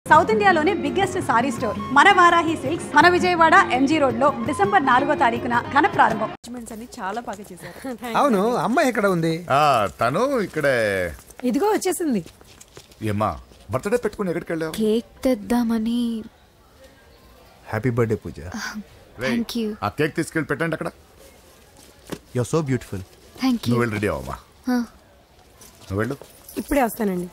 South ఇండియాలోనే biggest sorry store మన Varahi silks మన విజయవాడ ఎంజీ రోడ్ లో డిసెంబర్ 4వ తారీఖున ఘన ప్రారంభం. చాలా బాగా చేశారు. అవును, అమ్మాయి ఎక్కడ ఉంది? తను ఇక్కడే. ఇదిగో వచ్చేసింది. ఏమ్మా బర్త్డే పెట్టుకుని ఎక్కడికి వెళ్ళావు? కేక్ తెద్దామని. Happy birthday Pooja. Thank you. ఆ కేక్ తీసుకెళ్ళి పెట్టండి అక్కడ. You are so beautiful. Thank you. నువ్వు వెళ్ళి రెడీ అవ్వమ్మా. నువ్వు వెళ్ళు. ఇప్పుడే వస్తానండి.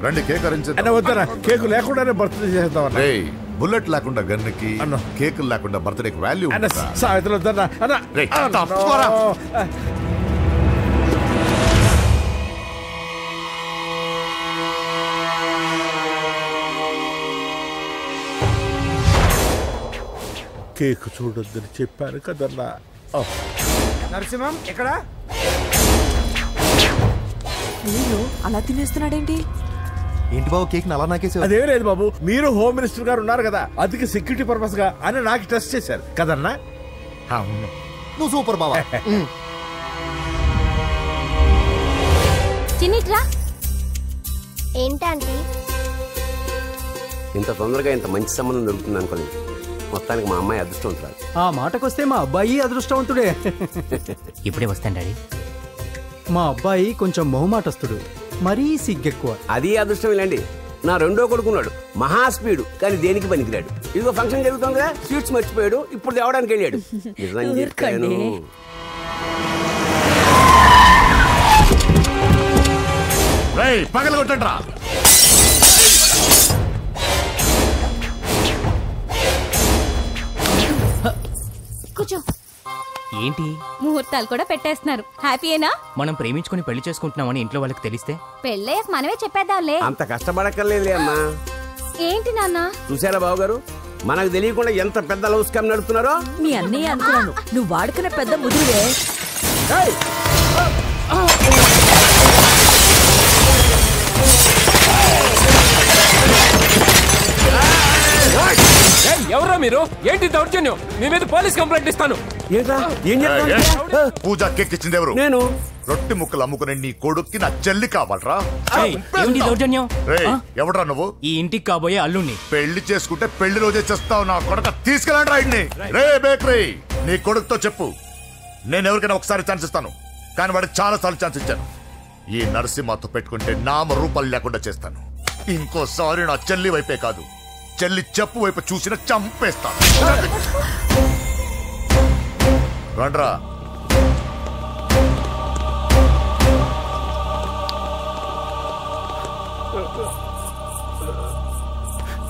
రండి కేక్ అరేంజ్ వద్దరా, కేకు లేకుండానే బర్త్డే చేద్దాం. బుల్లెట్ లేకుండా గన్నుకి కేక్ లేకుండా బర్త్డేకి వాల్యూ. సాయంత్రం వద్దరా. కేక్ చూడొద్దని చెప్పాను కదన్నా. నరసింహం ఎక్కడ? అలా తినేస్తున్నాడేంటి? ఏంటి బాబు కేక్ అలా నాకేసావు? అదేం లేదు బాబు, మీరు హోమ్ మినిస్టర్ గారు ఉన్నారు కదా, అందుకే సెక్యూరిటీ పర్పస్ గా అని నాకు టెస్ట్ చేశారు కదన్నా. అవును, నువ్వు సూపర్ బాబా. చిన్నిట్రా. ఏంటంటే ఇంత తొందరగా ఇంత మంచి సంబంధం దొరుకుతుంది అనుకోలేదు. మొత్తానికి మా అమ్మాయి అదృష్టవంతురాలు. ఆ మాటకొస్తే మా అబ్బాయి అదృష్టవంతుడే. ఇప్పుడే వస్తాను డాడీ. మా అబ్బాయి కొంచెం మొహమాటస్తుడు, మరీ సిగ్గెక్కువ. అది అదృష్టం ఇలాండి. నా రెండో కొడుకున్నాడు, మహా స్పీడు, కానీ దేనికి పనికిరాడు. ఇదిగో ఫంక్షన్ జరుగుతుంది కదా, స్వీట్స్ మర్చిపోయాడు, ఇప్పుడు తేవడానికి వెళ్ళాడు. నిజం చెప్పాను. పగల కొట్టండి. కూర్చో. ఏంటి ముహూర్తాలు కూడా పెట్టేస్తున్నారు. హ్యాపీయేనా? మనం ప్రేమించుకుని పెళ్లి చేసుకుంటున్నామని ఇంట్లో వాళ్ళకి తెలిస్తే పెళ్ళయ్యాక మనమే చెప్పేద్దాంలే. అంత కష్టపడక్కర్లేదులే అమ్మా. ఏంటి నాన్న? చూసారా బాబు గారు, మనకు తెలియకుండా ఎంత పెద్ద లవ్ స్కామ్ నడుపుతున్నారో. మీ అన్నయ్య అనుకున్నాను, నువ్వు వాడుకునే పెద్ద ముదురువే. ఎవరా మీరు? ఏంటి దౌర్జన్యం? మీ మీద పోలీస్ కంప్లైంట్ ఇస్తాను. పూజ కేక్ ఇచ్చింది ఎవరు? నేను. రొట్టె ముక్కలు అమ్ముకునే నీ కొడుక్కి నా చెల్లి కావాలరా? దౌర్జన్యం? ఎవడరా నువ్వు? ఈ ఇంటికి కాబోయే అల్లుణ్ణి. పెళ్లి చేసుకుంటే పెళ్లి రోజే చేస్తావు నా కొడుక. తీసుకెళ్ళండి రాయిడ్ని. రే బేకరీ, నీ కొడుకుతో చెప్పు నేను ఎవరికైనా ఒకసారి ఛాన్స్ ఇస్తాను, కానీ వాడికి చాలా సార్లు ఛాన్స్ ఇచ్చాను. ఈ నరసింహతో పెట్టుకుంటే నామ రూపాలు లేకుండా చేస్తాను. ఇంకోసారి నా చెల్లి వైపే కాదు, చెల్లి చెప్పు వైపు చూసిన చంపేస్తాను. రండ్రా.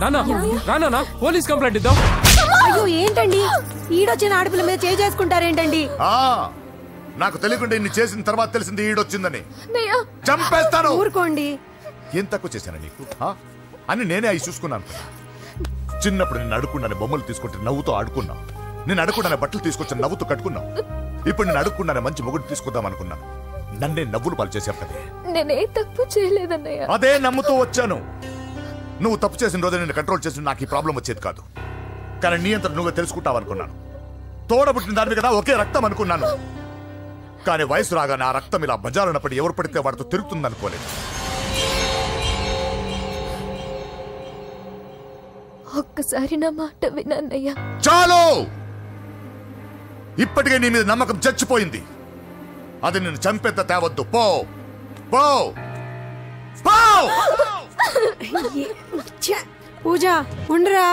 నానా పోలీస్ కంప్లైంట్ ఇద్దాం. అయ్యో ఏంటండి, ఈడొచ్చిన ఆడపిల్ల మీద చేసుకుంటారేంటండి? నాకు తెలియకుండా ఇన్ని చేసిన తర్వాత తెలిసింది ఈడొచ్చిందని. చంపేస్తాను. ఊరుకోండి. ఏం తక్కువ చేశాను నీకు అని నేనే అవి చూసుకున్నాను. చిన్నప్పుడు నేను అడుక్కున్నాను బొమ్మలు తీసుకుంటే నవ్వుతో ఆడుకున్నా. నేను అడుక్కున్నాను బట్టలు తీసుకొచ్చి నవ్వుతో కట్టుకున్నావు. ఇప్పుడు నేను అడుక్కున్నాను మంచి మొగుడు తీసుకుందాం అనుకున్నాను. నన్నే నవ్వులు పాలు చేశావు కదే. నేనే తప్పు చేయలేదన్నయ్య. అదే నమ్ముతూ వచ్చాను. నువ్వు తప్పు చేసిన రోజు నేను కంట్రోల్ చేసిన నాకు ఈ ప్రాబ్లం వచ్చేది కాదు. కానీ నీ అంతా నువ్వే తెలుసుకుంటావు అనుకున్నాను. తోడబుట్టిన దాని కదా ఒకే రక్తం అనుకున్నాను. కానీ వయసు రాగానే ఆ రక్తం ఇలా బజారున్నప్పుడు ఎవరు పడితే వాడితో తిరుగుతుంది అనుకోలేదు. ఒక్కసారి నా మాట వినన్నయ్య. చాలు, ఇప్పటికే నీ మీద నమ్మకం చచ్చిపోయింది. అది నిన్ను చంపేంత తేవద్దు. పో పో పో. పూజ ఉండరా.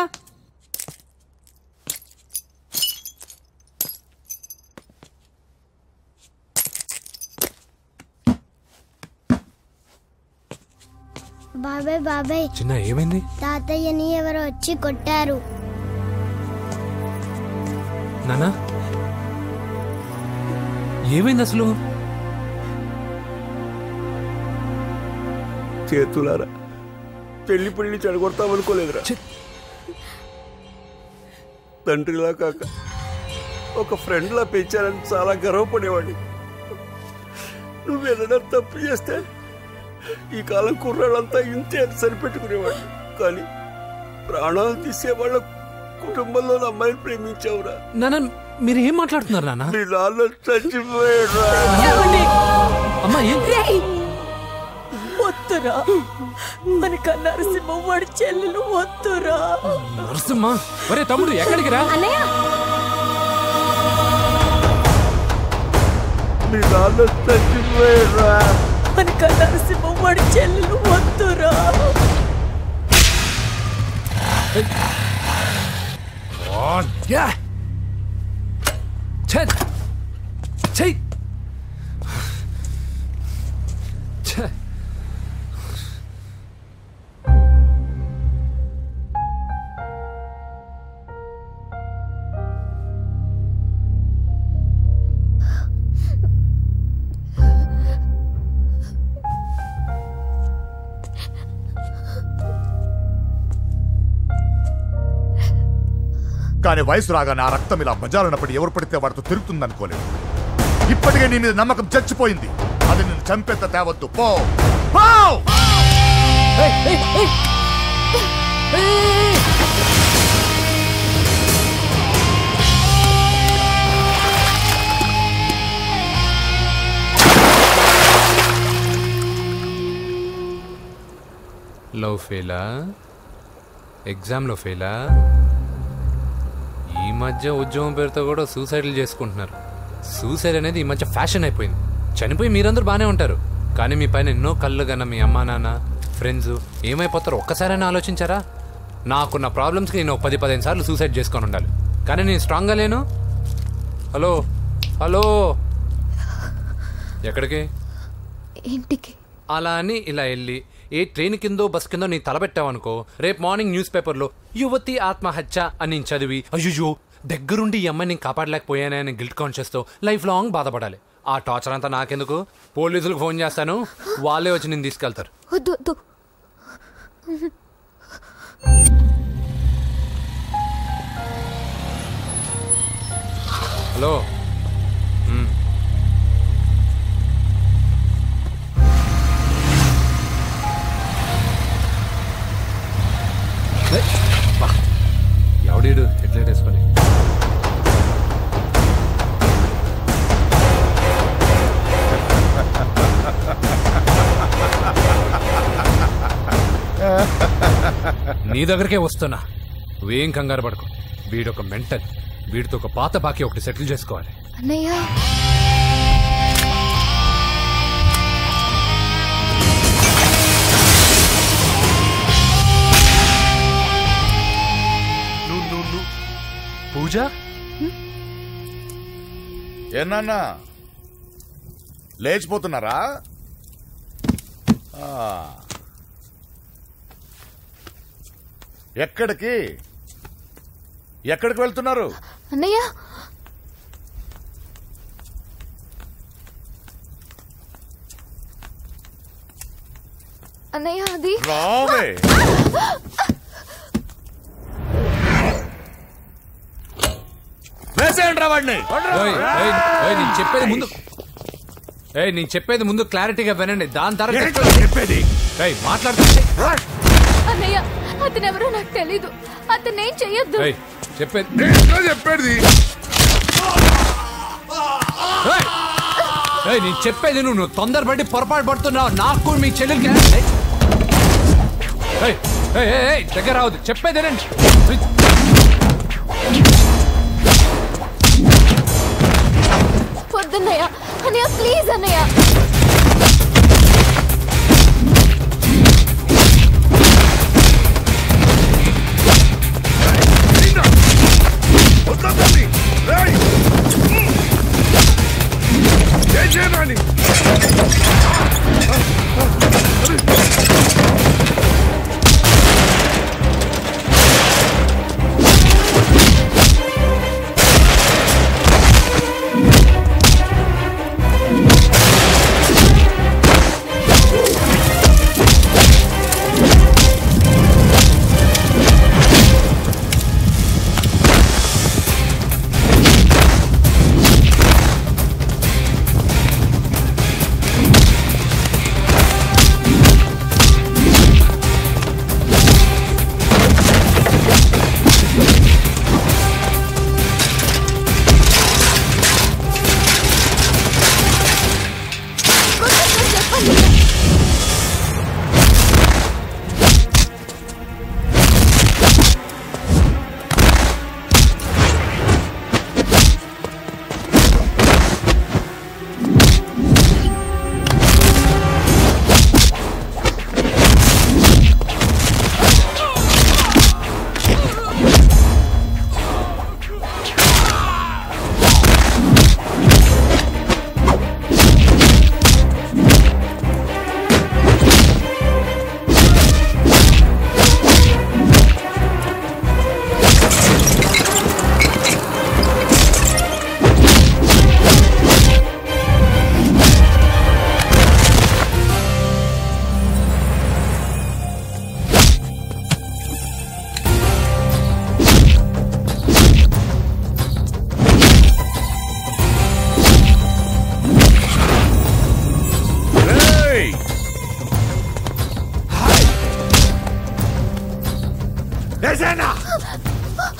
బాబాయ్ బాబాయ్, చిన్న ఏమైంది? తాతయ్యని ఎవరో వచ్చి కొట్టారు. నానా ఏమైంది అసలు? చేతులారా పెళ్లి పెళ్లి చెడగొడతామనుకోలేదురా. తండ్రిలా కాక ఒక ఫ్రెండ్లా పెంచాలని చాలా గర్వపడేవాడిని. నువ్వేదైనా తప్పు చేస్తే ఈ కాలం కుర్రాళ్ళంతా ఇంతే సరిపెట్టుకునేవాడిని. కానీ ప్రాణాలు తీసేవాళ్ళ కుటుంబంలో అమ్మాయిని ప్రేమించావురా. నాన్న మీరు ఏం మాట్లాడుతున్నారు నాన్న? అమ్మా వద్దురా, మనక నరసింహ వాడి చెల్లెలు వద్దురా. నరసింహ, ఒరే తమ్ముడు ఎక్కడికి రా? మనక నరసింహ వాడి చెల్లెలు వద్దురా. కానీ వయసు రాగానే ఆ రక్తం ఇలా బజారునప్పుడు ఎవరు పడితే వాడితో తిరుగుతుందనుకోలేదు. ఇప్పటికే నీ మీద నమ్మకం చచ్చిపోయింది. అది నిన్ను చంపేంత తేవద్దు. పో లవ్ ఫెయిలా? ఎగ్జామ్లో ఫెయిలా? ఈ మధ్య ఉద్యోగం పేరుతో కూడా సూసైడ్లు చేసుకుంటున్నారు. సూసైడ్ అనేది ఈ మధ్య ఫ్యాషన్ అయిపోయింది. చనిపోయి మీరందరూ బాగానే ఉంటారు, కానీ మీ పైన ఎన్నో కళ్ళు కన్నా మీ అమ్మా నాన్న ఫ్రెండ్స్ ఏమైపోతారో ఒక్కసారైనా ఆలోచించారా? నాకున్న ప్రాబ్లమ్స్కి నేను 10-15 సార్లు సూసైడ్ చేసుకొని ఉండాలి, కానీ నేను స్ట్రాంగ్గా లేను. హలో హలో, ఎక్కడికి? ఇంటికి. అలా అని ఇలా వెళ్ళి ఏ ట్రైన్ కిందో బస్ కిందో నీ తలబెట్టావనుకో, రేపు మార్నింగ్ న్యూస్ పేపర్లో యువతి ఆత్మహత్య అని నేను చదివి అయ్యో దగ్గరుండి ఈ అమ్మాయి నేను కాపాడలేకపోయానే అని గిల్ట్ కాన్షియస్తో లైఫ్ లాంగ్ బాధపడాలి. ఆ టార్చర్ అంతా నాకెందుకు? పోలీసులకు ఫోన్ చేస్తాను, వాళ్ళే వచ్చి నేను తీసుకెళ్తారు. హలో, ఎవడీడు హెడ్లైట్ వేసుకొని? నీ దగ్గరకే వస్తున్నా, నువ్వేం కంగారు పడకు. వీడొక మెంటల్, వీడితో ఒక పాత బాకీ ఒకటి సెటిల్ చేసుకోవాలి. అన్నయ్య పూజ, ఏనా లేచిపోతున్నారా? ఎక్కడికి ఎక్కడికి వెళ్తున్నారు? అన్నయ్య అన్నయ్య అది రావే. నేను చెప్పేది ముందు క్లారిటీగా వినండి, దాని తర్వాత చెప్పేది మాట్లాడుతుంది. అన్నయ్య అతనెవరో నాకు తెలీదు, అతనేం చెయ్యొద్దు. చెప్పేది నేను చెప్పేది నువ్వు తొందరపడి పొరపాటు పడుతున్నావు. నాకు మీ చెల్లెలకి దగ్గర రావద్దు, చెప్పేదేనండి. వద్దన్నయ్య, అన్నయ్య ప్లీజ్ అన్నయ్య.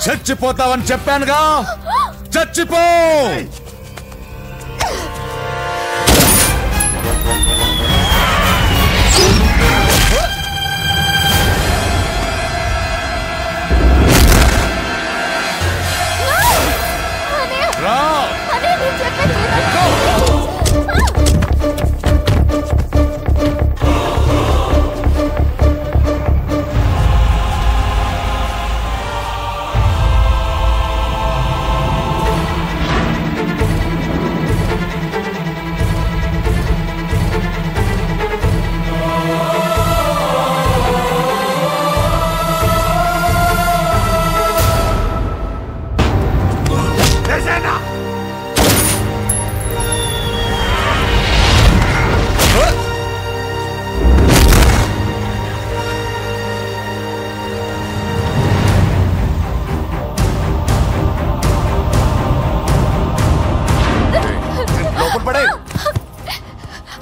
చచ్చిపోతావని చెప్పానుగా, చచ్చిపో. రా.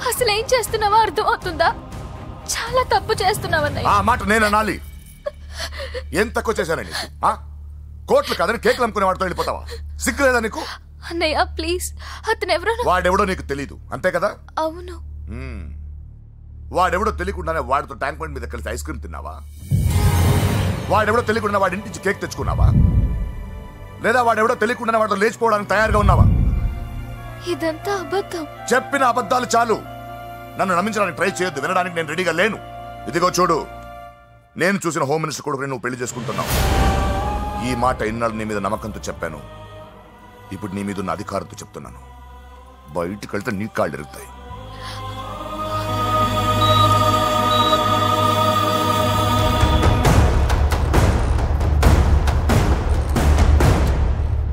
అసలు ఏం చేస్తున్నావో అర్థం అవుతుందా? చాలా తప్పు చేస్తున్నావన్నయ్య. ఆ మాట నేను అనాలి? ఏం తక్కువ చేశానండి? కోట్లు కాదని కేకులు అమ్ముకునే వాడితో వెళ్ళిపోతావా? సిగ్గులేదా నీకు? అన్నయ్య ప్లీజ్, అతను ఎవరో వాడెవడో నీకు తెలీదు అంతే కదా? అవును. వాడెవడో తెలియకుండానే వాడితో ట్యాంక్ బండ్ మీద కలిసి ఐస్ క్రీమ్ తిన్నావా? వాడెవడో తెలియకుండా వాడి ఇంటి నుంచి కేక్ తెచ్చుకున్నావా? లేదా వాడెవడో తెలియకుండానే వాడితో లేచిపోవడానికి తయారుగా ఉన్నావా? ఇదంతా అబద్ధం. చెప్పిన అబద్ధాలు చాలు. నన్ను నమ్మించడానికి ట్రై చేయొద్దు. వినడానికి నేను రెడీగా లేను. ఇదిగో చూడు, నేను చూసిన హోమ్ మినిస్టర్ కొడుకుని నువ్వు పెళ్లి చేసుకుంటున్నావు. ఈ మాట ఇన్నాళ్ళు నీ మీద నమ్మకంతో చెప్పాను. ఇప్పుడు నీ మీద ఉన్న అధికారంతో చెప్తున్నాను. బయటికి వెళ్తే నీ కాళ్ళు ఎరుగుతాయి.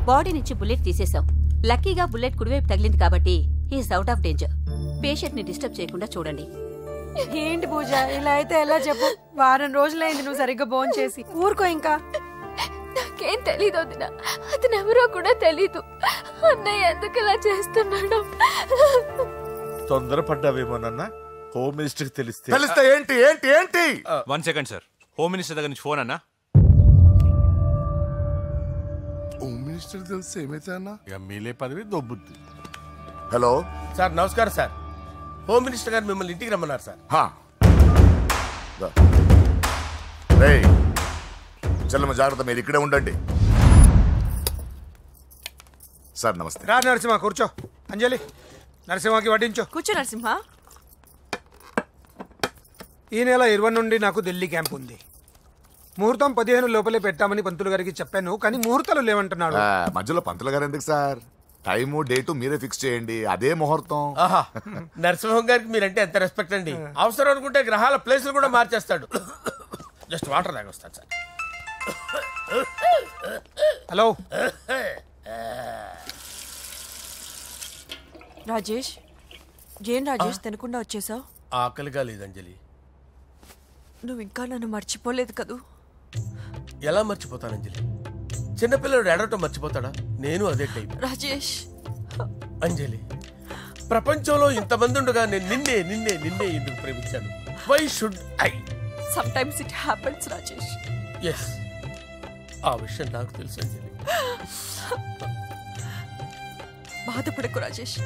బాడీ నుంచి బుల్లెట్ తీసేశాం. లక్కీగా బుల్లెట్ కుడివైపు తగిలింది కాబట్టి he is out of danger. Patient ని డిస్టర్బ్ చేయకుండా చూడండి. ఏంటి పూజ, ఇలా అయితే ఎలా చెప్పు? వారం రోజులైంది నువ్వు సరిగ్గా భోజనం చేసి. ఊరుకో ఇంకా. నాకేం తెలీదు వదిన, అతను ఎవరో కూడా తెలీదు. అన్నయ్య ఎందుకు ఇలా చేస్తున్నాడు? తొందరపడ్డావేమోనన్నా. హోమ్ మినిస్టర్ తెలిస్తే ఏంటి ఏంటి ఏంటి? 1 సెకండ్ సార్, హోమ్ మినిస్టర్ దగ్గర నుంచి ఫోన్ అన్నా. హోమ్ మినిస్టర్ తెలిస్తే ఏమైతే అన్నా? ఎమ్మెల్యే పదవి దొబ్బుద్ది. హలో సార్, నమస్కారం సార్. హోమ్ మినిస్టర్ గారు మిమ్మల్ని ఇంటికి రమ్మన్నారు సార్. చెల్లమ్మ జాగ్రత్త, మీరు ఇక్కడే ఉండండి. సార్ నమస్తే. రా నరసింహ, కూర్చో. అంజలి, నరసింహకి వడ్డించో. కూర్చో నరసింహ. ఈ నెల 20 నుండి నాకు ఢిల్లీ క్యాంప్ ఉంది. ముహూర్తం 15 లోపలే పెట్టామని పంతులు గారికి చెప్పాను, కానీ ముహూర్తాలు లేవంటున్నాడు. మధ్యలో పంతులు గారు ఎందుకు సార్? టైము డేటు మీరే ఫిక్స్ చేయండి, అదే ముహూర్తం. నరసింహం గారికి మీరంటే ఎంత రెస్పెక్ట్ అండి. అవసరం అనుకుంటే గ్రహాల ప్లేసులు కూడా మార్చేస్తాడు. జస్ట్ వాటర్ తాగొస్తాను సార్. హలో రాజేష్, ఏం రాజేష్ తినకుండా వచ్చేసావు? ఆకలిగా లేదు అంజలి. నువ్వు ఇంకా నన్ను మర్చిపోలేదు కదూ? ఎలా మర్చిపోతాను అంజలి? చిన్నపిల్లడు ఏడవటం మర్చిపోతాడా? నేను అదే టైప్. రాజేష్ అంజలి, ప్రపంచంలో ఇంతమంది ఉండగా నేను నిన్నే నిన్నే నిన్నే ఎందుకు ప్రేమించాను? Why should I? Sometimes it happens Rajesh. Yes, ఆ విషయం నాకు తెలుసు అంజలి. బాధపడకు రాజేష్,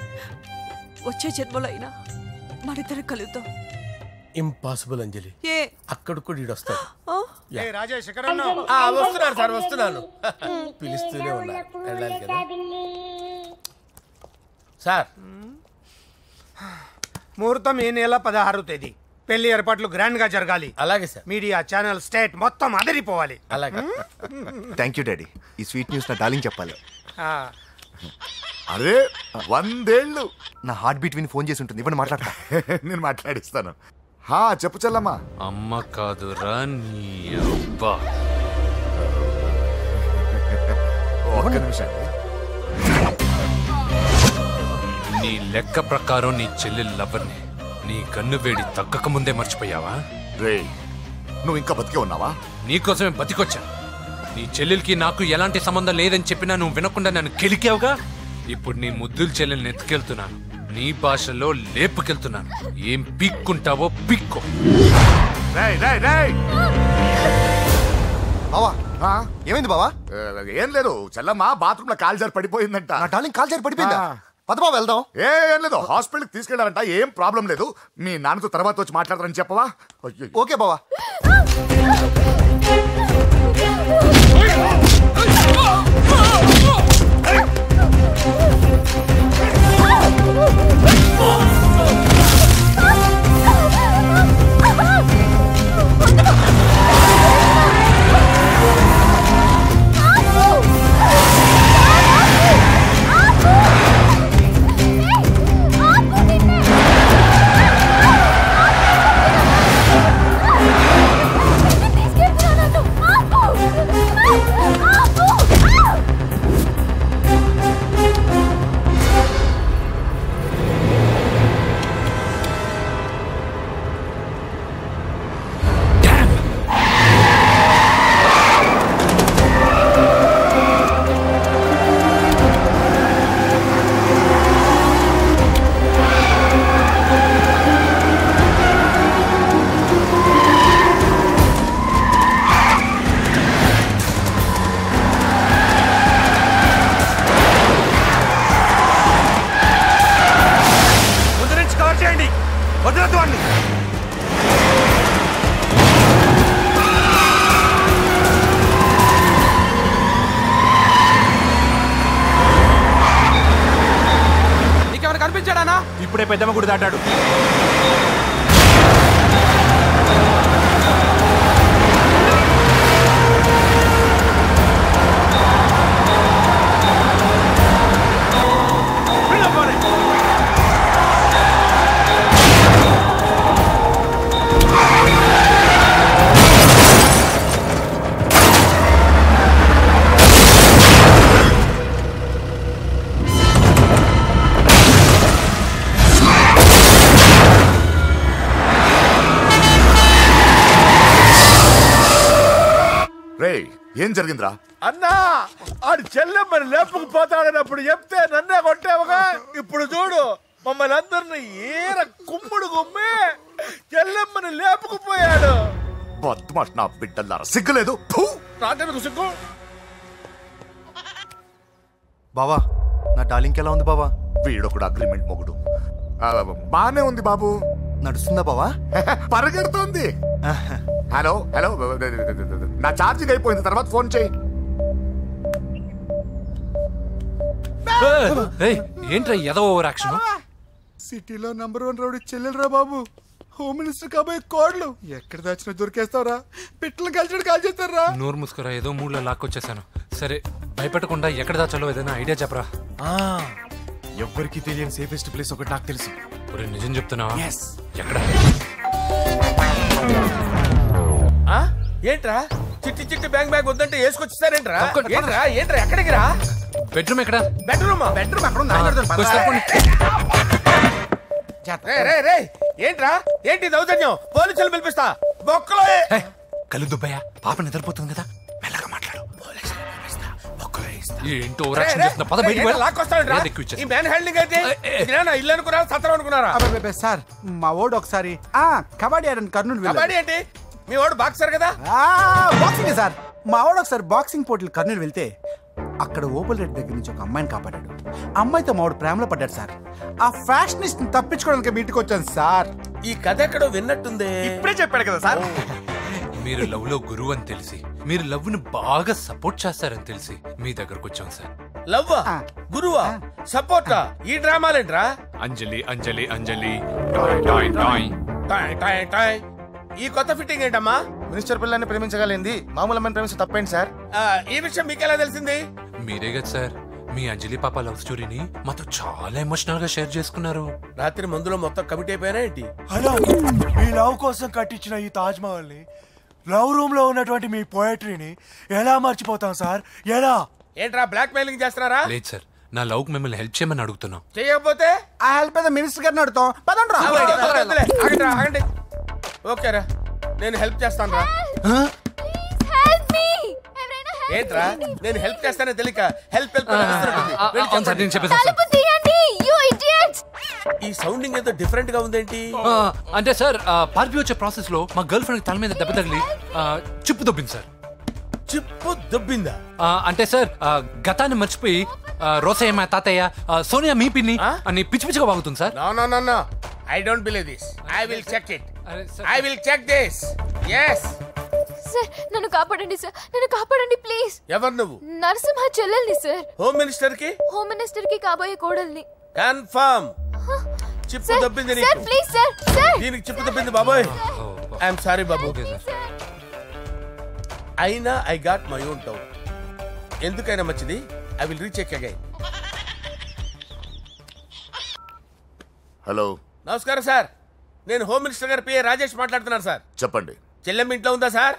వచ్చే జన్మలో అయినా మనిద్దరు కలుద్దాం. ఇంపాసిబుల్ అంజలి. ఏ అక్కడ కూడా ఈడొస్తాడు. రాజేష్ వస్తున్నాను సార్, వస్తున్నాను. పిలుస్తూనే ఉన్నారు, వెళ్ళాలి కదా సార్. ముహూర్తం ఈ నెల 16వ తేదీ. పెళ్లి ఏర్పాట్లు గ్రాండ్ గా జరగాలి. అలాగే సార్. మీడియా ఛానల్ స్టేట్ మొత్తం అదిరిపోవాలి. అలాగే. Thank you daddy. ఈ స్వీట్ న్యూస్ నా డార్లింగ్ చెప్పాలి. అరే 100 ఏళ్ళు. నా హార్ట్ బీట్ విని ఫోన్ చేసి ఉంటుంది. ఇవ్వండి మాట్లాడతా. నేను మాట్లాడిస్తాను. చెప్పు చెల్లమ్మా. అమ్మ కాదురా నీ అబ్బా. ఒక్క నిమిషం. నీ లెక్క ప్రకారం నీ చెల్లెలు లవర్ని నీ కన్ను వేడి తగ్గక ముందే మర్చిపోయావా? రే, నువ్వు ఇంకా బతికే ఉన్నావా? నీకోసమే బతికొచ్చాను. నీ చెల్లెలకి నాకు ఎలాంటి సంబంధం లేదని చెప్పినా నువ్వు వినకుండా నన్ను కెలికావుగా. ఇప్పుడు నీ ముద్దుల చెల్లెల్ని ఎత్తుకెళ్తున్నాను, నీ భాషలో లేపుకెళ్తున్నాను. ఏం పీక్కుంటావో పీక్కో. బావా ఏమైంది బావా? ఏం లేదు, చెల్లమ్మ బాత్రూమ్ లో కాలు జారి పడిపోయిందంట. నా డార్లింగ్ కాలు జారి పడిపోయిందా? పద బావ వెళ్దాం. ఏం లేదు, హాస్పిటల్కి తీసుకెళ్ళారంట. ఏం ప్రాబ్లం లేదు. మీ నాన్నతో తర్వాత వచ్చి మాట్లాడతారని చెప్పవా? ఓకే బావా. ఇప్పుడే పెద్దమ్మ గుడి దాటాడు. ఏం జరిగిందిరా? అన్నా ఆడు చెల్లెమ్మని లేపుకుపోతాడన్నప్పుడు చెప్తే నన్నే కొట్టావుగా. ఇప్పుడు చూడు మమ్మల్ని అందరిని ఏర కుమ్ముడు గుమ్మి చెల్లెమ్మని లేపుకుపోయాడు. బద్మాష్ నా బిడ్డల్లారా, సిగ్గులేదు? నాకెందుకు సిగ్గు? బావా నా డార్లింగ్ ఎలా ఉంది బావా? వీడొకడు అగ్రిమెంట్ మొగుడు. బానే ఉంది బాబు. నడుస్తుందా బావా? పరిగెడుతోంది. హలో హలో, నా ఛార్జింగ్ అయిపోయింది, తర్వాత ఫోన్ చేయి. ఏంట్రా ఏదో ఓవర్ యాక్షన్? సిటీలో నంబర్ 1 రౌడీ చెల్లెలరా బాబు. హోమ్ మినిస్టర్ కాబోయే కోడ్లు ఎక్కడ దాచిన దొరికేస్తావరా? పిట్టలు కలిసి కాల్ చేస్తారా? నోరు మూసుకురా, ఏదో మూడ్లో లాక్కొచ్చేసాను. సరే భయపెట్టకుండా ఎక్కడ దాచాలో ఏదైనా ఐడియా చెప్పరా. ఎవ్వరికి తెలియని సేఫెస్ట్ ప్లేస్ ఒకటి నాకు తెలుసు. నిజం చెప్తున్నావా? ఎక్కడ? ఏంట్రా చిట్టి చిట్టి బ్యాంగ్ బ్యాగ్ వద్దంటే వేసుకొచ్చేసారేంట్రా? ఏంట్రా ఏంట్రా ఎక్కడికి రా? బెడ్రూమ్ ఎక్కడ? బెడ్రూమ్ అక్కడ ఏంట్రా ఏంటి దౌర్జన్యం? పోలీసులు పిలిపిస్తా. బొక్కలో కళ్ళు దుబ్బయ్యా, పాప నిద్రపోతుంది కదా, మెల్లగా మాట్లాడు. ఏంటో ఓవర్ యాక్షన్ చేస్తున్నా, పద బయటికి ఈ మ్యాన్ హ్యాండింగ్ అయితే ఇల్లు అనుకున్నారా సత్రం అనుకున్నారా? సార్ మా ఓడు ఒకసారి కబడ్డీ ఆడని కర్నూలు. కబడ్డీ ఏంటి? మీ వాడు బాక్సర్ కదా? Boxing sir. మా వాడు ఒకసారి బాక్సింగ్ పోటీలు కర్నూలు వెళ్తే అక్కడ ఓపెల్ రెడ్డి దగ్గర నుంచి ఒక అమ్మాయిని కాపాడాడు. అమ్మాయితో మా వాడు ప్రేమలో పడ్డాడు సార్. ఆ ఫ్యాషనిస్ట్ తప్పించుకోవడానికి మీ ఇంటికి వచ్చాను సార్. ఈ కథ ఎక్కడో విన్నట్టుంది. ఇప్పుడే చెప్పాడు కదా సార్. మీరు లవ్ లో గురువు అని తెలిసి, మీరు లవ్ ను బాగా సపోర్ట్ చేస్తారని తెలిసి మీ దగ్గరకు వచ్చాం సార్. లవ్వా గురువా సపోర్టా? ఈ డ్రామాలేంట్రా? అంజలి అంజలి అంజలి ఈ కొత్త ఫిట్టింగ్ ఏంటమ్మా? మినిస్టర్ పిల్లని ప్రేమించగలిగింది మామూలు అమ్మని ప్రేమించి తప్పేంటి సార్? ఈ విషయం మీకెలా తెలిసింది? మీరే కదా సార్ మీ అంజలి పాప లవ్ స్టోరీని మాతో చాలా ఎమోషనల్ గా షేర్ చేసుకున్నారు. రాత్రి మందులో మొత్తం కమిట్ అయిపోయినా ఏంటి? హలో, మీ లవ్ కోసం కట్టించిన ఈ తాజ్ మహల్ ని, లవ్ రూమ్ లో ఉన్నటువంటి మీ పోయట్రీని ఎలా మర్చిపోతాం సార్? ఎలా? ఏంట్రా బ్లాక్ మెయిలింగ్ చేస్తున్నారా? లేదు సార్, నా లవ్ కు మిమ్మల్ని హెల్ప్ చేయమని అడుగుతున్నాం. చేయకపోతే ఆ హెల్ప్ అయితే మినిస్టర్ గారిని అడుగుతాం. పదండ్రా. ఆగండి. ఓకేరా, నేను హెల్ప్ చేస్తాను రా. ఏంట్రా నేను హెల్ప్ చేస్తానే తెలియక హెల్ప్ ఈ సౌండింగ్ ఏదో డిఫరెంట్ గా ఉందేంటి? అంటే సార్ పార్టీ వచ్చే ప్రాసెస్ లో మా గర్ల్ ఫ్రెండ్ తల మీద దెబ్బ తగిలి చిప్పు దొబ్బింది సార్. చిప్పు దొబ్బిందా? అంటే సార్ గతాన్ని మర్చిపోయి రోసయ్య మా తాతయ్య సోనియా మీ పిన్ని అని పిచ్చి పిచ్చిగా వాగుతుంది sir. No I don't believe this. I will check it. I will check this. yes sir నన్ను కాపాడండి సార్, నన్ను కాపాడండి ప్లీజ్. ఎవరు నువ్వు? నరసింహ చెల్లెల్ని సార్. హోమ్ మినిస్టర్ కి కాబోయే కోడల్ని. కన్ఫర్మ్. చిప్పు దొబ్బింది నీకు. Sir please sir. సార్ దీనికి చిప్పు దొబ్బింది బాబోయ్. ఐ యామ్ సారీ బాబు. అయినా I got my own doubt. ఎందుకైనా మంచిది I will recheck again. Hello నమస్కారం సార్, నేను హోమ్ మినిస్టర్ గారి పిఏ రాజేష్ మాట్లాడుతున్నాను సార్. చెప్పండి. చెల్లెమ్మ ఇంట్లో ఉందా సార్?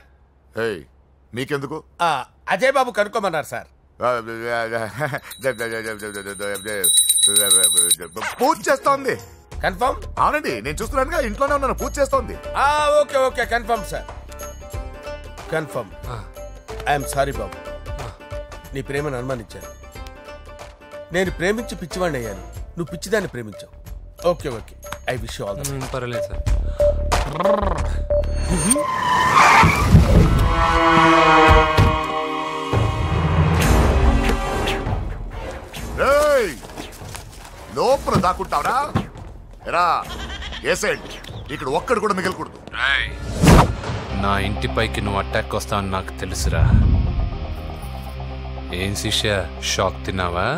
మీకెందుకు? అజయ్ బాబు కనుక్కోమన్నారు సార్. పూజ చేస్తోంది. కన్ఫర్మ్? అవునండి, నేను చూస్తున్నానుగా, ఇంట్లోనే ఉన్నాను, పూజ చేస్తోంది. Okay confirm sir. Confirm. I'm sorry బాబు, నీ ప్రేమను అనుమానించాను. నేను ప్రేమించి పిచ్చివాడిని అయ్యాను, నువ్వు పిచ్చిదాన్ని ప్రేమించావు. Okay I wish you all the best. పర్లేదు సార్. లోపల దాక్కుంటావరా? ఎరా ఏసేయండి, ఇక్కడ ఒక్కడు కూడా మిగలకూడదు. నా ఇంటిపైకి నువ్వు అటాక్ వస్తావని నాకు తెలుసురా. ఏం శిష్య, షాక్ తిన్నావా?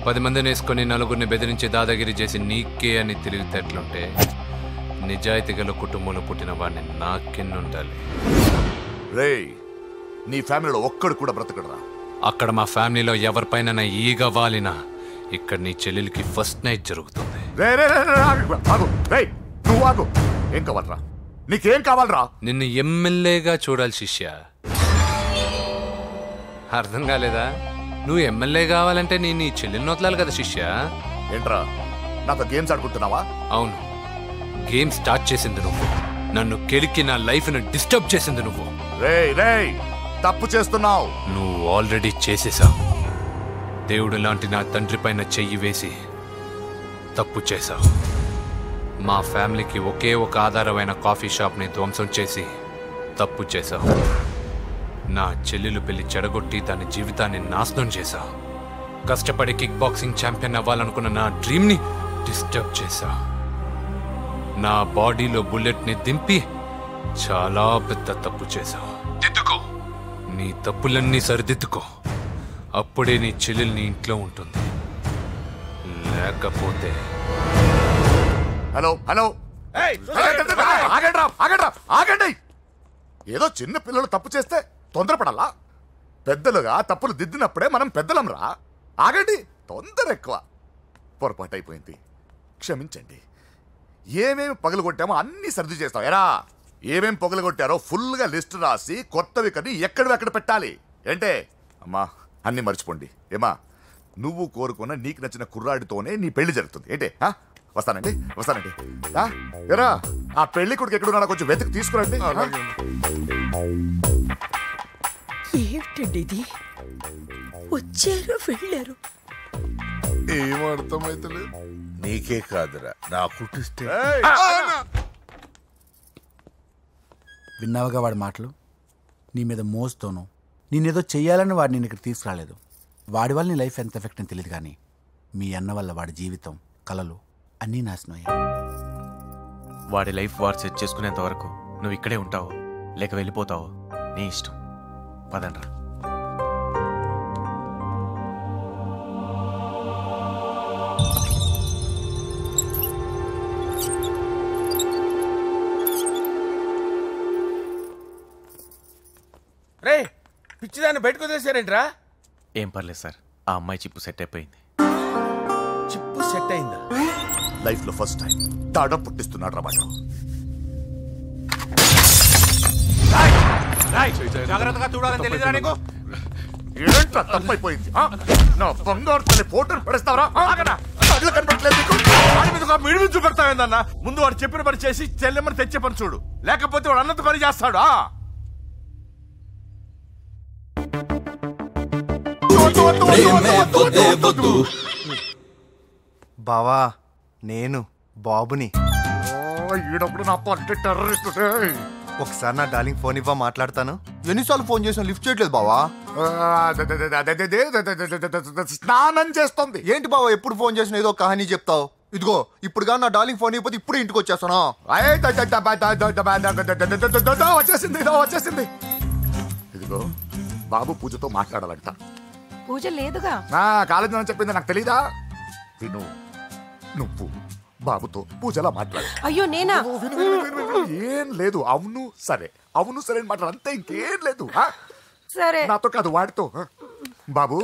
10 మందిని వేసుకొని నలుగురిని బెదిరించి దాదాగిరి చేసి నీకే అని తిరిగితేట్లుంటే నిజాయితీ గల కుటుంబంలో పుట్టిన వాడిని నాకెన్నుండాలి. రేయ్, నీ ఫ్యామిలీలో ఒక్కడు కూడా బ్రతకడరా? అక్కడ మా ఫ్యామిలీలో ఎవరిపైన ఈగ వాలినా ఇక్కడ నీ చెల్లెలికి ఫస్ట్ నైట్ జరుగుతుంది. నువ్వు ఆగు. ఏం కావాలరా? నీకేం కావాలరా? నిన్ను ఎమ్మెల్యేగా చూడాలి శిష్య. అర్థం కాలేదా? నువ్వు ఎమ్మెల్యే కావాలంటే నేను నీ చెల్లెల్ని వదలాలి కదా శిష్య. ఏంట్రా నాతో గేమ్స్ ఆడుకుంటున్నావా? అవును, గేమ్ స్టార్ట్ చేసింది నువ్వు. నన్ను కెలికి నా లైఫ్ ను డిస్టర్బ్ చేసింది నువ్వు. రేయ్ తప్పు చేస్తున్నావు. నువ్వు ఆల్రెడీ చేసేసావు. దేవుడు లాంటి నా తండ్రి పైన చెయ్యి వేసి తప్పు చేశావు. మా ఫ్యామిలీకి ఒకే ఒక ఆధారమైన కాఫీ షాప్ని ధ్వంసం చేసి తప్పు చేశావు. నా చెల్లెలు పెళ్లి చెడగొట్టి దాని జీవితాన్ని నాశనం చేశావు. కష్టపడి కిక్ బాక్సింగ్ ఛాంపియన్ అవ్వాలనుకున్న నా డ్రీమ్ని డిస్టర్బ్ చేశావు. నా బాడీలో బుల్లెట్ని దింపి చాలా పెద్ద తప్పు చేశావు. దిద్దుకో, నీ తప్పులన్నీ సరిదిద్దుకో. అప్పుడే నీ చెల్లెలు నీ ఇంట్లో ఉంటుంది. లేకపోతే హలో ఆగండి. ఏదో చిన్న పిల్లలు తప్పు చేస్తే తొందరపడాలా? పెద్దలుగా తప్పులు దిద్దినప్పుడే మనం పెద్దలంరా. ఆగండి, తొందర ఎక్కువ. పొరపాటు అయిపోయింది, క్షమించండి. ఏమేమి పగలగొట్టామో అన్ని సర్ది చేస్తాం. ఎరా ఏమేమి పగలగొట్టారో ఫుల్గా లిస్ట్ రాసి కొత్తవి కని ఎక్కడ పెట్టాలి. ఏంటే అమ్మా, అన్ని మర్చిపోండి. ఏమా, నువ్వు కోరుకున్న నీకు నచ్చిన కుర్రాడితోనే నీ పెళ్లి జరుగుతుంది. ఏంటే వస్తానండి. ఎరా ఆ పెళ్లి కొడుకు ఎక్కడున్నా కొంచెం వెతికి తీసుకురండి. ఏమిటండి ఇది? వచ్చారు వెళ్ళారు. ఏం అర్థమైతలేదు. నీకే కాదురా, నా కుట్టిస్తే. విన్నావుగా వాడి మాటలు? నీ మీద మోస్తోనూ నేనేదో చెయ్యాలని వాడు నేను ఇక్కడ తీసుకురాలేదు. వాడి వల్ల నీ లైఫ్ ఎంత ఎఫెక్ట్ అని తెలియదు, కానీ మీ అన్న వల్ల వాడి జీవితం, కలలు అన్నీ నాశనం అయ్యాయి. వాడి లైఫ్ వాడు సెట్ చేసుకునేంత వరకు నువ్వు ఇక్కడే ఉంటావు, లేక వెళ్ళిపోతావు, నీ ఇష్టం. పదండ్రా. రే పిచ్చిదాన్ని బయటకు వదిలేశారేంట్రా? ఏం పర్లేదు సార్, ఆ అమ్మాయి చిప్పు సెట్ అయిపోయింది. చిప్పు సెట్ అయిందా? లైఫ్ లో ఫస్ట్ టైం తాడ పుట్టిస్తున్నాడు రా వాడు. జాగ్రత్తగా చూడాలని తెలియదురా నీకు? ఏంట్రా తప్పైపోయింది? నా బంగారు తల్లి ఫోటోలు పడేస్తావరా? మిడిమి చూపెడతావేందన్న? ముందు వాడు చెప్పిన పని చేసి చెల్లెమ్మని తెచ్చే పని చూడు, లేకపోతే వాడు అన్నంత పని చేస్తాడు. బావా, నేను బాబుని. ఈడప్పుడు నా పట్టి టెర్రరిస్ట్. ఒకసారి నా డార్లింగ్ ఫోన్ ఇవ్వ, మాట్లాడతాను. ఎన్నిసార్లు ఫోన్ చేసినా లిఫ్ట్ చేయట్లేదు బావా. స్నానం చేస్తుంది. ఏంటి బావా ఎప్పుడు ఫోన్ చేసినా ఏదో కహానీ చెప్తావు. ఇదిగో ఇప్పుడు కానీ నా డార్లింగ్ ఫోన్ అయిపోతే ఇప్పుడే ఇంటికి వచ్చేస్తాను. వచ్చేసింది. ఇదిగో బాబు పూజతో మాట్లాడాలంట. పూజ లేదుగా. కాలేజీ అని చెప్పింది నాకు తెలీదా? నువ్వు బాబుతో పూజలా మాట్లాడు. అయ్యో నేనా? ఏం లేదు. అవును సరే అని మాట్లాడు అంతే, ఇంకేం లేదు. సరే నాతో కాదు వాడితో. బాబు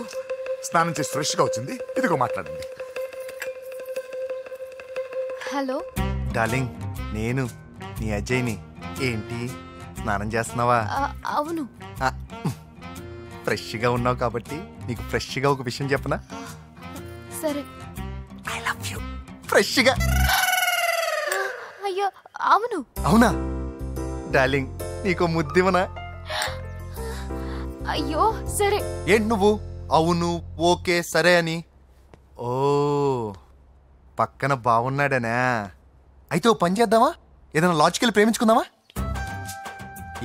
స్నానం చేసి ఫ్రెష్ గా వచ్చింది, ఇదిగో మాట్లాడండి. హలో డార్లింగ్, నేను నీ అజయ్ని. ఏంటి స్నానం చేస్తున్నావా? అవును. ఫ్రెష్గా ఉన్నావు కాబట్టి నీకు ఫ్రెష్గా ఒక విషయం చెప్పనా? సరే. I love you. ఫ్రెష్గా. అయ్యో అవును. అవునా డార్లింగ్, నీకు ముద్దివనా? అయ్యో సరే. ఏంటి నువ్వు అవును ఓకే సరే అని? ఓ పక్కన బాగున్నాడనా? అయితే ఓ పని చేద్దామా? ఏదైనా లాజికల్ ప్రేమించుకుందామా?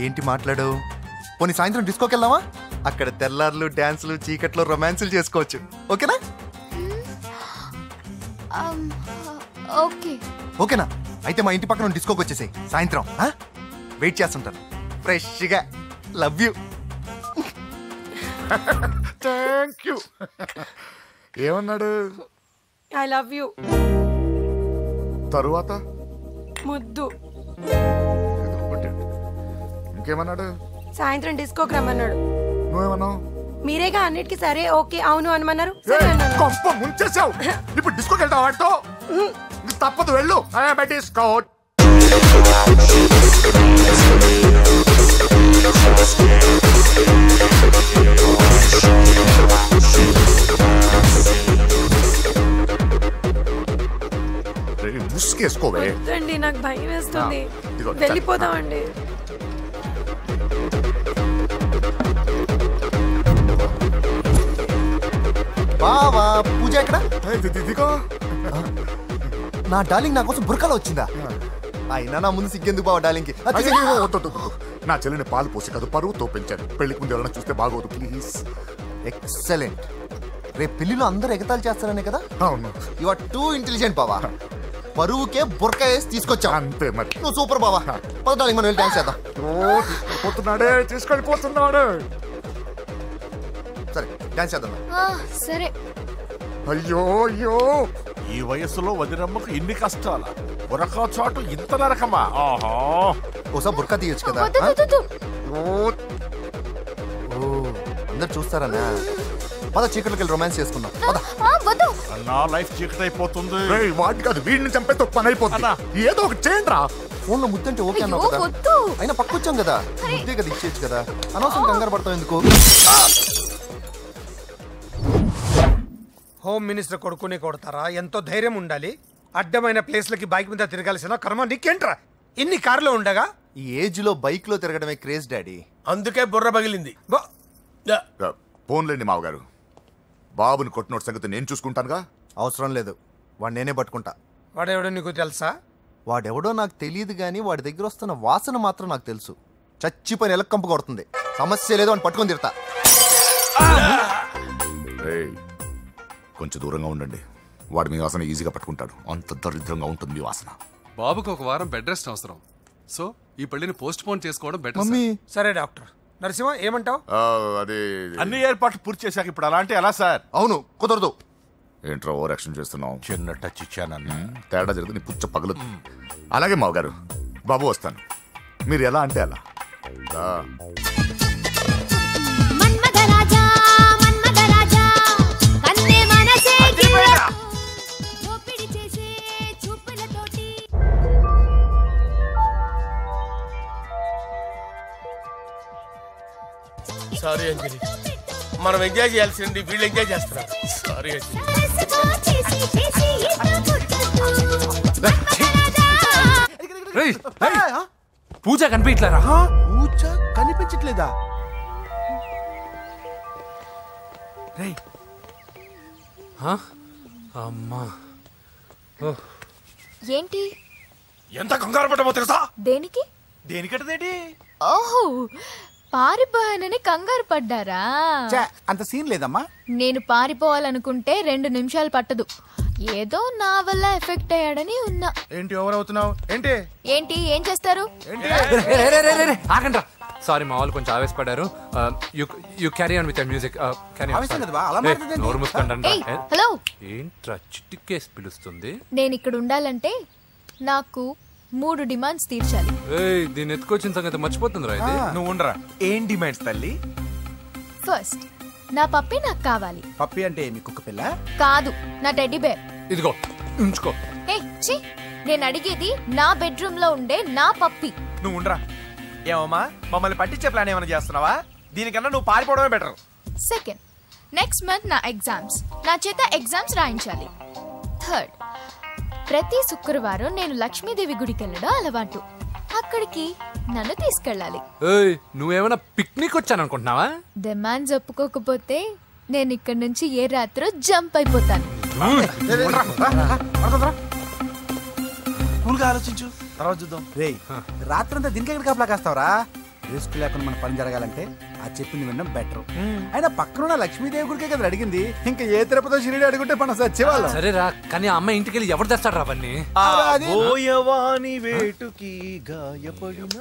ఏంటి మాట్లాడు? పోనీ సాయంత్రం డిస్కోకి వెళ్దామా? అక్కడ తెల్లార్లు డాన్సులు చీకట్లో రొమాన్సులు చేసుకోవచ్చు. ఓకేనా? ఓకే. ఓకేనా? అయితే మా ఇంటి పక్కన డిస్కోకి వచ్చేసాయి సాయంత్రం. వెయిట్ చేస్తుంటాను ఫ్రెష్గా. Love you. Thank you. ఏమన్నాడు? I love you. తరువాత ముద్దు. ఇంకేమన్నాడు? సాయంత్రం డిస్కోకి రమ్మన్నాడు. నువ్వేమన్నావు? మీరేగా అన్నిటికీ సరే ఓకే అవును అనమన్నారు. కొంప ముంచేసావు. ఇప్పుడు డిస్కోకి వెళ్తావు వాడితో? తప్పదు, వెళ్ళు. డిస్కో. ముసుకేసుకోవే. వద్దండి, నాకు భయం వేస్తుంది. వెళ్ళిపోదామండి. బావా పూజ ఎక్కడ? ఇదిగో నా డార్లింగ్ నా కోసం బుర్కాలో వచ్చిందా? అయినా నా ముందు సిగ్గెందుకు బావా డార్లింగ్కి? నా చెల్లిని పాలు పోసి కాదు పరువుతో పెంచాను. పెళ్లికి ముందు ఎవరైనా చూస్తే బాగోదు ప్లీజ్. ఎక్సలెంట్. రేపు పెళ్లిలో అందరూ ఎగతాళి చేస్తారనే కదా? అవును. యు ఆర్ టూ ఇంటెలిజెంట్ బావా. పరువుకే బుర్కా వేసి తీసుకొచ్చా. అంతే మరి. నువ్వు సూపర్ బావా. పద డార్లింగ్ మనం వెళ్ళి డాన్స్ చేద్దాం. తీసుకెళ్ళిపోతున్నాడే. సరే డాన్స్ చేద్దాం. సరే. అయ్యో అయ్యో, ఈ వయస్సులో వదినమ్మకు ఇన్ని కష్టాల బురకా చాటు ఇంత నరకమా? ఆహా, ఓసారి బుర్కా తీయొచ్చు కదా. అందరు చూస్తారన్నా. పద చీకట్లోకి వెళ్ళి రొమాన్స్ చేసుకుందాం. నా లైఫ్ చీకటి అయిపోతుంది. వాటి కాదు, వీడిని చంపేతో పని అయిపోతుంది. ఏదో ఒకటి చేయండి రా. ఫోన్ లో ముద్దంటే ఓకే అన్నావు కదా. అయినా పక్క వచ్చాం కదా, ముద్దే కదా ఇచ్చేయచ్చు కదా. అనవసరం కంగారు పడతావు ఎందుకు? హోమ్ మినిస్టర్ కొడుకునే కొడతారా? ఎంతో ధైర్యం ఉండాలి. అడ్డమైన ప్లేస్లకి బైక్ మీద తిరగాల్సిన కర్మ నీకేంట్రా? ఇన్ని కారులో ఉండగా ఈ ఏజ్ లో బైక్ లో తిరగడమే క్రేజ్ డాడీ. అందుకే బుర్ర పగిలింది. ఫోన్లేండి మావగారు. బాబుని కొట్టినోటి సంగతి నేను చూసుకుంటానుగా. అవసరం లేదు, వాడు నేనే పట్టుకుంటా. వాడెవడో నీకు తెలుసా? వాడెవడో నాకు తెలియదు కానీ వాడి దగ్గర వస్తున్న వాసన మాత్రం నాకు తెలుసు. చచ్చిపోయిన ఎలక్కంపు కొడుతుంది. సమస్య లేదు అని పట్టుకొని తిడతా. కొంచెం దూరంగా ఉండండి. వాడు మీ వాసన ఈజీగా పట్టుకుంటాడు. అంత దరిద్రంగా ఉంటుంది మీ వాసన. బాబుకి ఒక వారం బెడ్ రెస్ట్ అవసరం. సో ఈ పెళ్లిని పోస్ట్ పోన్ చేసుకోవడం బెటర్. మమ్మీ సరే డాక్టర్. నరసింహ ఏమంటావు? అదే అన్ని ఏర్పాట్లు పూర్తి చేశాక ఇప్పుడు అలాంటి ఎలా సార్? అవును కుదరదు. ఏంట్రా ఓవర్ యాక్షన్ చేస్తున్నావు? చిన్న టచ్ ఇచ్చానన్నా. తేడా జరిగితే నీ పుచ్చ పగలదు. అలాగే మావగారు, బాబు వస్తాను. మీరు ఎలా అంటే అలా. సారీ అంజలి, మనం ఎంజాయ్ చేయాల్సింది వీళ్ళు ఎంజాయ్ చేస్తున్నారు. సారీ అంజలి. పూజ కనిపించట్లేరా? పూజ కనిపించట్లేదా? అమ్మా ఏంటి? ఎంత కంగారు పడ్డమో తెలుసా? దేనికి? దేనికటదేంటి? ఓహో పారిపోయానని కంగారు పడ్డారా? అంత సీన్ లేదమ్మా. నేను పారిపోవాలనుకుంటే 2 నిమిషాలు పట్టదు. ఏదో నా వల్ల ఎఫెక్ట్ అయ్యాడని ఉన్నా. ఏంటి ఓవర్ అవుతున్నావు? ఏంటి ఏం చేస్తారు? ఆగండ్రా. సారీ మా వాళ్ళు కొంచెం ఆవేశపడ్డారు. You carry on with your music. నోరు మూసుకోండి. హలో, ఏంట్రా చిటికేసి పిలుస్తుంది? నేను ఇక్కడ ఉండాలంటే నాకు 3 డిమాండ్స్ తీర్చాలి. దీన్ని ఎత్తుకొచ్చిన సంగతి మర్చిపోతుందిరా ఇది. నువ్వు ఉండరా. ఏం డిమాండ్స్ తల్లి? ఫస్ట్, నా పప్పి నాకు కావాలి. పప్పి అంటే మీ కుక్క పిల్ల కాదు, నా టెడ్డీ బేర్. ఇదిగో ఉంచుకో. నేను అడిగేది నా బెడ్రూమ్ లో ఉండే నా పప్పి. నువ్వు ఉండరా. ఏమమ్మా మమ్మల్ని పట్టించే ప్లాన్ ఏమైనా చేస్తున్నావా? దీనికన్నా నువ్వు పారిపోవడమే బెటర్. సెకండ్, నెక్స్ట్ మంత్ నా ఎగ్జామ్స్, నా చేత ఎగ్జామ్స్ రాయించాలి. థర్డ్, ప్రతి శుక్రవారం నేను లక్ష్మీదేవి గుడికి వెళ్ళడం అలవాటు. అక్కడికి నన్ను తీసుకెళ్ళాలి. నువ్వేమైనా పిక్నిక్ వచ్చాననుకుంటున్నావా? డిమాండ్స్ ఒప్పుకోకపోతే నేను ఇక్కడ నుంచి ఏ రాత్రో జంప్ అయిపోతాను. ఆలోచించు, తర్వాత చూద్దాం. రాత్రంతా దీనికి ఎక్కడ కాపలా కాస్తావరా? రిస్క్ లేకుండా మన పని జరగాలంటే ఆ చెప్పింది వినడం బెటర్. అయినా పక్కన లక్ష్మీదేవి గుడికే కదా అడిగింది. ఇంకా ఏ తిరుపతిలో షిరిడి అడుగుంటే మనం సచ్చేవాళ్ళం. సరేరా, కానీ ఆ అమ్మాయి ఇంటికి వెళ్ళి ఎవరు తెస్తాడు అవన్నీ? వేటుకి గాయపడిన